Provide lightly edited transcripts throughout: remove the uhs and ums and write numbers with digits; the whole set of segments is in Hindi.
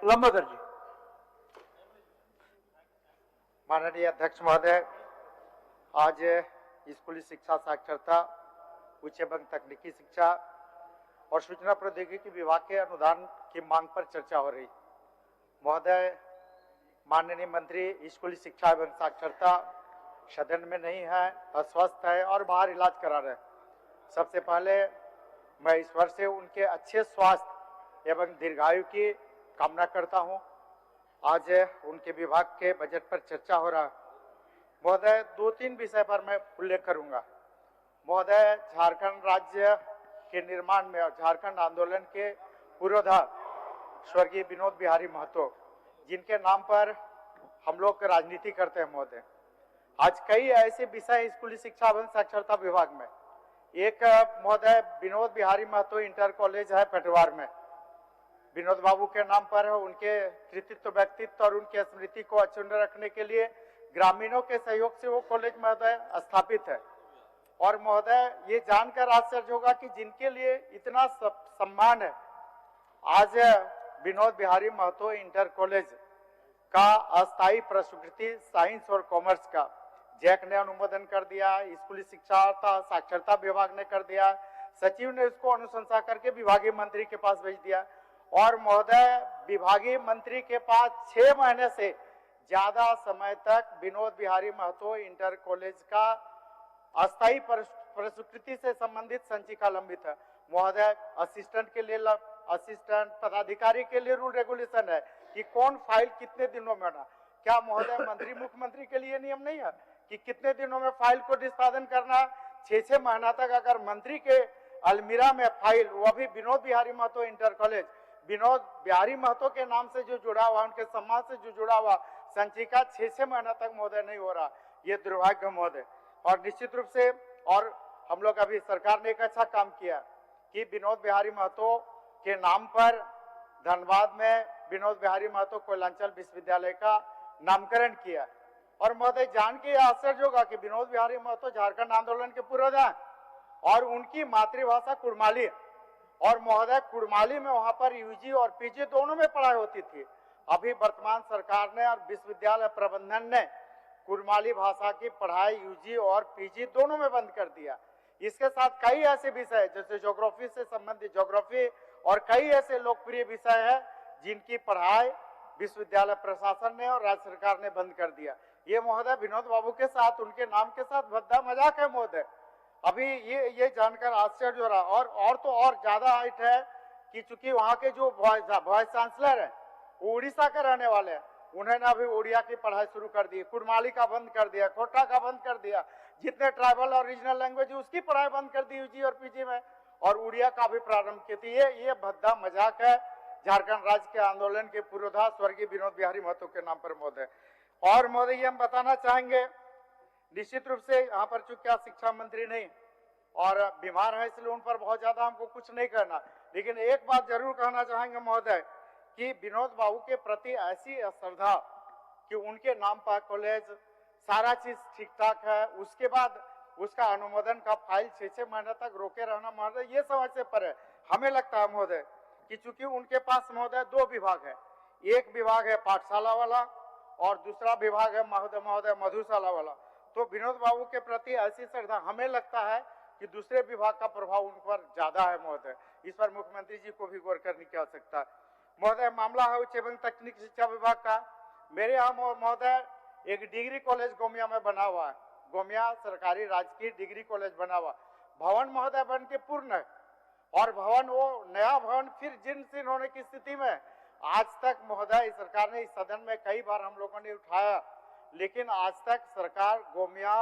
लंबोदर जी। माननीय अध्यक्ष महोदय, आज स्कूली शिक्षा साक्षरता, उच्च एवं तकनीकी शिक्षा और सूचना प्रौद्योगिकी विभाग के अनुदान की मांग पर चर्चा हो रही। महोदय, माननीय मंत्री स्कूली शिक्षा एवं साक्षरता सदन में नहीं है, अस्वस्थ है और बाहर इलाज करा रहे। सबसे पहले मैं ईश्वर से उनके अच्छे स्वास्थ्य एवं दीर्घायु की कामना करता हूं। आज उनके विभाग के बजट पर चर्चा हो रहा है। महोदय, 2-3 विषय पर मैं उल्लेख करूंगा। महोदय, झारखंड राज्य के निर्माण में और झारखंड आंदोलन के पुरोधा स्वर्गीय विनोद बिहारी महतो, जिनके नाम पर हम लोग राजनीति करते हैं महोदय, आज कई ऐसे विषय स्कूली शिक्षा एवं साक्षरता विभाग में। एक महोदय विनोद बिहारी महतो इंटर कॉलेज है पेटवार में, विनोद बाबू के नाम पर है। उनके कृतित्व, व्यक्तित्व और उनके स्मृति को अक्षुण्ण रखने के लिए ग्रामीणों के सहयोग से वो कॉलेज महोदय स्थापित है। और महोदय, ये जानकर आश्चर्य होगा कि जिनके लिए इतना सम्मान है, आज विनोद बिहारी महतो इंटर कॉलेज का अस्थायी प्रस्वीकृति साइंस और कॉमर्स का जैक ने अनुमोदन कर दिया, स्कूली शिक्षा साक्षरता विभाग ने कर दिया, सचिव ने उसको अनुशंसा करके विभागीय मंत्री के पास भेज दिया। और महोदय, विभागीय मंत्री के पास 6 महीने से ज्यादा समय तक विनोद बिहारी महतो इंटर कॉलेज का अस्थायी प्रस्वीकृति से संबंधित संचिका लंबित है। महोदय, असिस्टेंट के लिए, असिस्टेंट पदाधिकारी के लिए रूल रेगुलेशन है कि कौन फाइल कितने दिनों में होना। क्या महोदय, मंत्री मुख्यमंत्री के लिए नियम नहीं है कि कितने दिनों में फाइल को निष्पादन करना? 6 महीना तक अगर मंत्री के अलमीरा में फाइल, वो भी विनोद बिहारी महतो इंटर कॉलेज, विनोद बिहारी महतो के नाम से जो जुड़ा हुआ, उनके सम्मान से जो जुड़ा हुआ संचिका 6 महीना तक महोदय नहीं हो रहा, ये दुर्भाग्य महोदय। और निश्चित रूप से, और हम लोग अभी सरकार ने एक अच्छा काम किया कि विनोद बिहारी महतो के नाम पर धनबाद में विनोद बिहारी महतो कोयलांचल विश्वविद्यालय का नामकरण किया। और महोदय, जान के आश्चर्य होगा कि विनोद बिहारी महतो झारखंड आंदोलन के पुरोधा और उनकी मातृभाषा कुड़माली। और महोदय, कुड़माली में वहां पर यूजी और पीजी दोनों में पढ़ाई होती थी। अभी वर्तमान सरकार ने और विश्वविद्यालय प्रबंधन ने कुड़माली भाषा की पढ़ाई यूजी और पीजी दोनों में बंद कर दिया। इसके साथ कई ऐसे विषय जैसे ज्योग्राफी से संबंधित ज्योग्राफी और कई ऐसे लोकप्रिय विषय है जिनकी पढ़ाई विश्वविद्यालय प्रशासन ने और राज्य सरकार ने बंद कर दिया। ये महोदय विनोद बाबू के साथ, उनके नाम के साथ भद्दा मजाक है महोदय। अभी ये जानकर आश्चर्य हो रहा। और तो और ज्यादा हाइट है कि चूंकि वहां के जो वाइस चांसलर है वो उड़ीसा के रहने वाले हैं, उन्होंने अभी उड़िया की पढ़ाई शुरू कर दी, कुड़माली का बंद कर दिया, खोटा का बंद कर दिया, जितने ट्राइबल और रीजनल लैंग्वेज उसकी पढ़ाई बंद कर दी यूजी और पीजी में, और उड़िया का भी प्रारंभ की थी। ये भद्दा मजाक है झारखंड राज्य के आंदोलन के पुरोधा स्वर्गीय विनोद बिहारी महतो के नाम पर महोदय। और महोदय, ये हम बताना चाहेंगे, निश्चित रूप से यहाँ पर चूंकि शिक्षा मंत्री नहीं और बीमार है, इसलिए उन पर बहुत ज्यादा हमको कुछ नहीं करना, लेकिन एक बात जरूर कहना चाहेंगे महोदय कि विनोद बाबू के प्रति ऐसी श्रद्धा कि उनके नाम पर कॉलेज सारा चीज ठीक ठाक है, उसके बाद उसका अनुमोदन का फाइल 6 महीने तक रोके रहना महोदय, ये समझ से परे हमें लगता है महोदय कि चूंकि उनके पास महोदय 2 विभाग है, एक विभाग है पाठशाला वाला और दूसरा विभाग है महोदय मधुशाला वाला। तो विनोद बाबू के प्रति ऐसी श्रद्धा, हमें लगता है कि दूसरे विभाग का प्रभाव उन पर ज्यादा है महोदय। इस पर मुख्यमंत्री जी को भी गौर करने की आवश्यकता है महोदय। मामला है उच्च एवं तकनीकी शिक्षा विभाग का। मेरे यहाँ महोदय एक डिग्री कॉलेज गोमिया में बना हुआ है, गोमिया सरकारी राजकीय डिग्री कॉलेज बना हुआ। भवन महोदय बन के पूर्ण है और भवन, वो नया भवन फिर जीर्ण शीर्ण होने की स्थिति में। आज तक महोदय सरकार ने इस सदन में कई बार हम लोगों ने उठाया, लेकिन आज तक सरकार गोमिया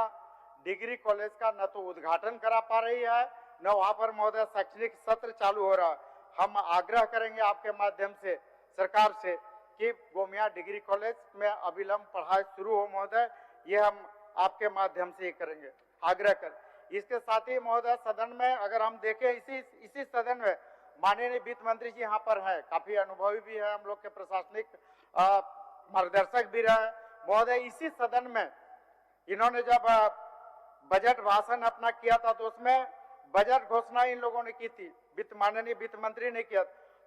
डिग्री कॉलेज का न तो उद्घाटन करा पा रही है, न वहां पर महोदय शैक्षणिक सत्र चालू हो रहा है। हम आग्रह करेंगे आपके माध्यम से सरकार से कि गोमिया डिग्री कॉलेज में अविलंब पढ़ाई शुरू हो महोदय, ये हम आपके माध्यम से करेंगे आग्रह कर। इसके साथ ही महोदय सदन में अगर हम देखें, इसी सदन में माननीय वित्त मंत्री जी यहाँ पर है, काफी अनुभवी भी है, हम लोग के प्रशासनिक मार्गदर्शक भी रहे महोदय। इसी सदन में इन्होंने जब बजट भाषण अपना किया था तो उसमें बजट घोषणा इन लोगों ने की थी, माननीय वित्त मंत्री ने किया।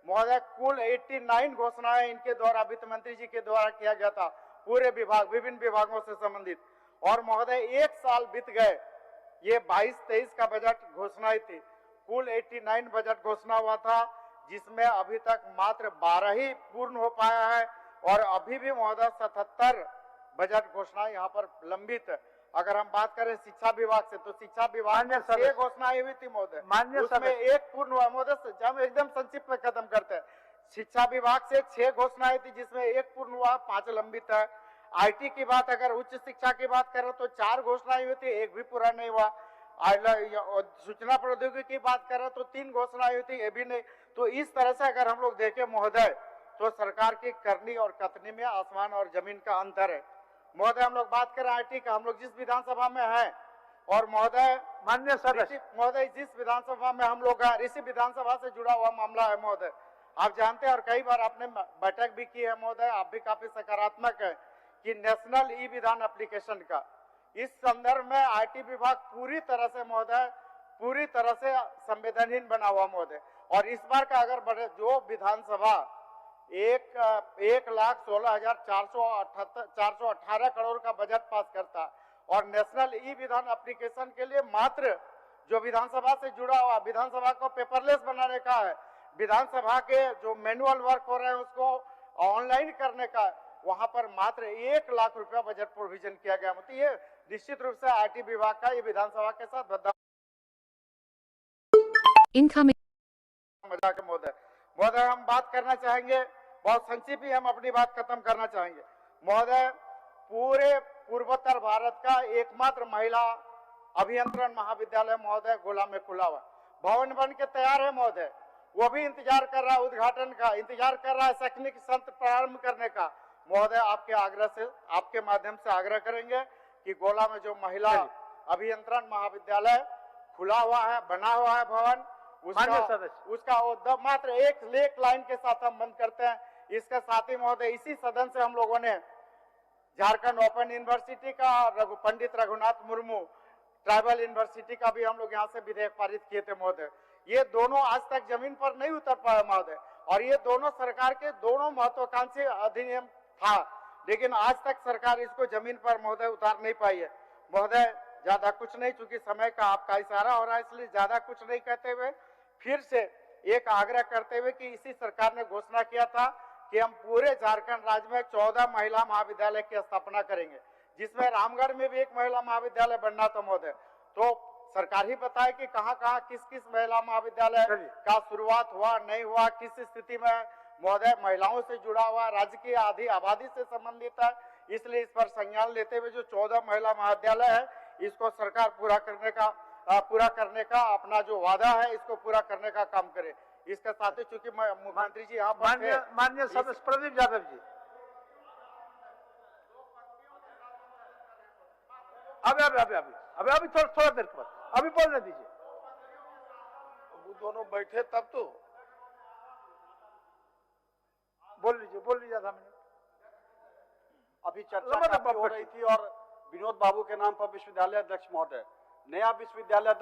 महोदय कुल 89 घोषणाएं इनके द्वारा वित्त मंत्री जी के द्वारा किया गया था, पूरे विभाग विभिन्न विभागों से संबंधित। और महोदय एक साल बीत गए, ये 22-23 का बजट घोषणाएं थी, कुल 89 बजट घोषणा हुआ था, जिसमें अभी तक मात्र 12 ही पूर्ण हो पाया है और अभी भी महोदय 77 बजट घोषणा यहाँ पर लंबित है। अगर हम बात करें शिक्षा विभाग से, तो शिक्षा विभाग में 6 घोषणाएं हुई थी महोदय, उसमें एक पूर्ण हुआ। महोदय हम एकदम संक्षिप्त में खत्म करते हैं। शिक्षा विभाग से 6 घोषणाएं थी, जिसमें एक पूर्ण हुआ, 5 लंबित है। आईटी की बात, अगर उच्च शिक्षा की बात करें तो 4 घोषणाएं हुई थी, एक भी पूरा नहीं हुआ। सूचना प्रौद्योगिकी की बात करें तो 3 घोषणाएं हुई थी, ये भी नहीं। तो इस तरह से अगर हम लोग देखें महोदय, तो सरकार की करनी और कथनी में आसमान और जमीन का अंतर है। महोदय हम लोग बात करें आईटी का, हम लोग जिस विधानसभा में हैं, और महोदय माननीय सदस्य महोदय जिस विधानसभा में हम लोग हैं, इसी विधानसभा से जुड़ा हुआ मामला है महोदय। आप जानते हैं और कई बार आपने बैठक भी की है महोदय, आप भी काफी सकारात्मक है कि नेशनल ई विधान एप्लीकेशन का, इस संदर्भ में आईटी विभाग पूरी तरह से महोदय, पूरी तरह से संवेदनहीन बना हुआ महोदय। और इस बार का अगर बढ़े, जो विधानसभा 1,16,418 करोड़ का बजट पास करता और नेशनल ई विधान एप्लीकेशन के लिए मात्र जो विधानसभा से जुड़ा हुआ, विधानसभा को पेपरलेस बनाने का है, विधानसभा के जो मैनुअल वर्क हो रहे हैं उसको ऑनलाइन करने का, वहां पर मात्र 1 लाख रुपया बजट प्रोविजन किया गया। मतलब ये निश्चित रूप से आईटी विभाग का ये विधानसभा के साथ मजाक है महोदय। महोदय हम बात करना चाहेंगे, बहुत संक्षिप्त ही हम अपनी बात खत्म करना चाहेंगे महोदय। पूरे पूर्वोत्तर भारत का एकमात्र महिला अभियंत्रण महाविद्यालय महोदय गोला में खुला हुआ, भवन बन के तैयार है महोदय, वो भी इंतजार कर रहा है उद्घाटन का, इंतजार कर रहा है शैक्षणिक सत्र प्रारंभ करने का। महोदय आपके आग्रह से, आपके माध्यम से आग्रह करेंगे कि गोला में जो महिला अभियंत्रण महाविद्यालय खुला हुआ है, बना हुआ है भवन, उसका मात्र एक लाइन के साथ हम बंद करते हैं। इसके साथ ही महोदय इसी सदन से हम लोगों ने झारखंड ओपन यूनिवर्सिटी का, पंडित रघुनाथ मुर्मू ट्राइबल यूनिवर्सिटी का भी हम लोग यहाँ से विधेयक पारित किए थे महोदय। ये दोनों आज तक जमीन पर नहीं उतर पाए महोदय, और ये दोनों सरकार के दोनों महत्वाकांक्षी अधिनियम था, लेकिन आज तक सरकार इसको जमीन पर महोदय उतार नहीं पाई है। महोदय ज्यादा कुछ नहीं, चूंकि समय का आपका इशारा हो रहा है, इसलिए ज्यादा कुछ नहीं कहते हुए फिर से एक आग्रह करते हुए कि इसी सरकार ने घोषणा किया था कि हम पूरे झारखंड राज्य में 14 महिला महाविद्यालय की स्थापना करेंगे, जिसमें रामगढ़ में भी एक महिला महाविद्यालय बनना था महोदय। तो सरकार ही बताए कि कहां-कहां किस-किस महिला महाविद्यालय का शुरुआत हुआ, नहीं हुआ, किस स्थिति में महोदय, महिलाओं से जुड़ा हुआ, राज्य की आधी आबादी से संबंधित है, इसलिए इस पर संज्ञान लेते हुए जो 14 महिला महाविद्यालय है, इसको सरकार पूरा करने का अपना जो वादा है, इसको पूरा करने का काम करे। इसके साथ ही चूंकि मुख्यमंत्री जी यहाँ पर माननीय सदस्य प्रदीप यादव जी, अभी थोड़ा देर के बाद अभी बोलने दीजिए, वो दोनों बैठे तब तो बोल लीजिए आधा मिनट। अभी चर्चा हो रही थी और विनोद बाबू के नाम पर विश्वविद्यालय अध्यक्ष महोदय, नया विश्वविद्यालय अध्यक्ष